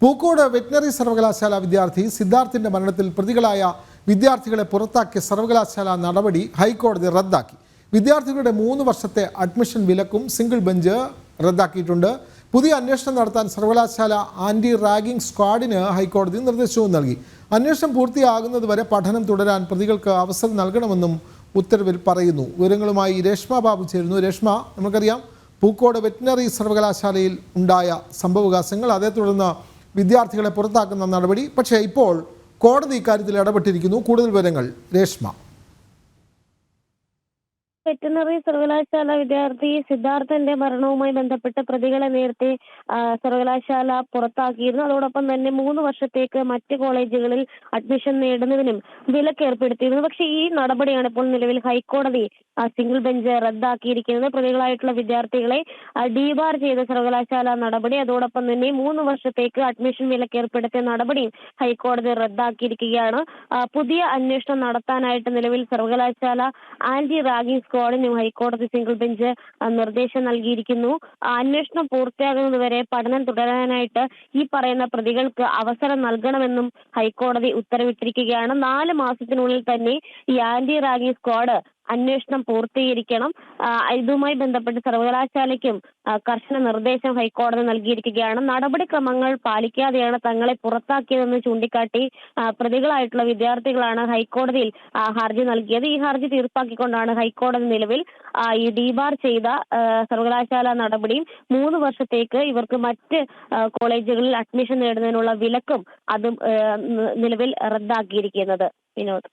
Pookode veterinary സർവകലാശാല വിദ്യാർത്ഥി സിദ്ധാർത്ഥിന്റെ മരണത്തിൽ പ്രതികളായ വിദ്യാർത്ഥികളെ പുറത്താക്കിയ സർവകലാശാല നടപടി ഹൈക്കോടതി റദ്ദാക്കി. വിദ്യാർത്ഥികളുടെ 3 വർഷത്തെ അഡ്മിഷൻ വിലക്കും സിംഗിൾ ബെഞ്ച് റദ്ദാക്കിയിട്ടുണ്ട്. പുതിയ അന്വേഷണം നടത്താൻ സർവകലാശാല ആന്റി റാഗിംഗ് സ്ക്വാഡിന് ഹൈക്കോടതി നിർദ്ദേശവും നൽകി. അന്വേഷണം പൂർത്തിയാകുന്നതുവരെ പഠനം തുടരാൻ പ്രതികൾക്ക് അവസരം നൽകണമെന്നും ഉത്തരവിൽ പറയുന്നു. വിവരങ്ങളുമായി രേഷ്മ ബാബു ചേരുന്നു. രേഷ്മ, നമുക്കറിയാം പൂക്കോട് വെറ്റിനറി സർവകലാശാലയിൽ ഉണ്ടായ സംഭവവികാസങ്ങൾ, അതേ തുടർന്ന് വിദ്യാർത്ഥികളെ പുറത്താക്കുന്ന നടപടി. പക്ഷേ ഇപ്പോൾ കോടതി ഇക്കാര്യത്തിൽ ഇടപെട്ടിരിക്കുന്നു. കൂടുതൽ വിവരങ്ങൾ രേഷ്മ. വെറ്റിനറി സർവകലാശാല വിദ്യാർത്ഥി സിദ്ധാർത്ഥന്റെ മരണവുമായി ബന്ധപ്പെട്ട് പ്രതികളെ നേരത്തെ സർവകലാശാല പുറത്താക്കിയിരുന്നു. അതോടൊപ്പം തന്നെ 3 വർഷത്തേക്ക് മറ്റ് കോളേജുകളിൽ അഡ്മിഷൻ നേടുന്നതിനും വിലക്ക് ഏർപ്പെടുത്തിയിരുന്നു. പക്ഷേ ഈ നടപടിയാണ് ഇപ്പോൾ നിലവിൽ ഹൈക്കോടതി സിംഗിൾ ബെഞ്ച് റദ്ദാക്കിയിരിക്കുന്നത്. പ്രതികളായിട്ടുള്ള വിദ്യാർത്ഥികളെ ഡീബാർ ചെയ്ത സർവകലാശാല നടപടി, അതോടൊപ്പം തന്നെ 3 വർഷത്തേക്ക് അഡ്മിഷൻ വിലക്ക് ഏർപ്പെടുത്തിയ നടപടിയും ഹൈക്കോടതി റദ്ദാക്കിയിരിക്കുകയാണ്. പുതിയ അന്വേഷണം നടത്താനായിട്ട് നിലവിൽ സർവകലാശാല ആന്റി റാഗിംഗ് സ്ക്വാഡിനും ഹൈക്കോടതി സിംഗിൾ ബെഞ്ച് നിർദ്ദേശം നൽകിയിരിക്കുന്നു. അന്വേഷണം പൂർത്തിയാകുന്നതുവരെ പഠനം തുടരാനായിട്ട് ഈ പറയുന്ന പ്രതികൾക്ക് അവസരം നൽകണമെന്നും ഹൈക്കോടതി ഉത്തരവിട്ടിരിക്കുകയാണ്. 4 മാസത്തിനുള്ളിൽ തന്നെ ഈ ആന്റി റാഗിംഗ് സ്ക്വാഡ് അന്വേഷണം പൂർത്തീകരിക്കണം. ഇതുമായി ബന്ധപ്പെട്ട് സർവകലാശാലയ്ക്കും കർശന നിർദ്ദേശം ഹൈക്കോടതി നൽകിയിരിക്കുകയാണ്. നടപടിക്രമങ്ങൾ പാലിക്കാതെയാണ് തങ്ങളെ പുറത്താക്കിയതെന്ന് ചൂണ്ടിക്കാട്ടി പ്രതികളായിട്ടുള്ള വിദ്യാർത്ഥികളാണ് ഹൈക്കോടതിയിൽ ഹർജി നൽകിയത്. ഈ ഹർജി തീർപ്പാക്കിക്കൊണ്ടാണ് ഹൈക്കോടതി നിലവിൽ ഈ ഡീബാർ ചെയ്ത സർവകലാശാല നടപടിയും 3 വർഷത്തേക്ക് ഇവർക്ക് മറ്റ് കോളേജുകളിൽ അഡ്മിഷൻ നേടുന്നതിനുള്ള വിലക്കും അതും നിലവിൽ റദ്ദാക്കിയിരിക്കുന്നത്. വിനോദ്.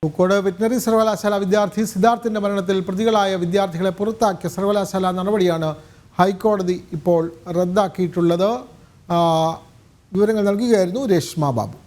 പൂക്കോട് വെറ്റിനറി സർവകലാശാല വിദ്യാർത്ഥി സിദ്ധാർത്ഥിന്റെ മരണത്തിൽ പ്രതികളായ വിദ്യാർത്ഥികളെ പുറത്താക്കിയ സർവകലാശാല നടപടിയാണ് ഹൈക്കോടതി ഇപ്പോൾ റദ്ദാക്കിയിട്ടുള്ളത്. വിവരങ്ങൾ നൽകുകയായിരുന്നു രേഷ്മ ബാബു.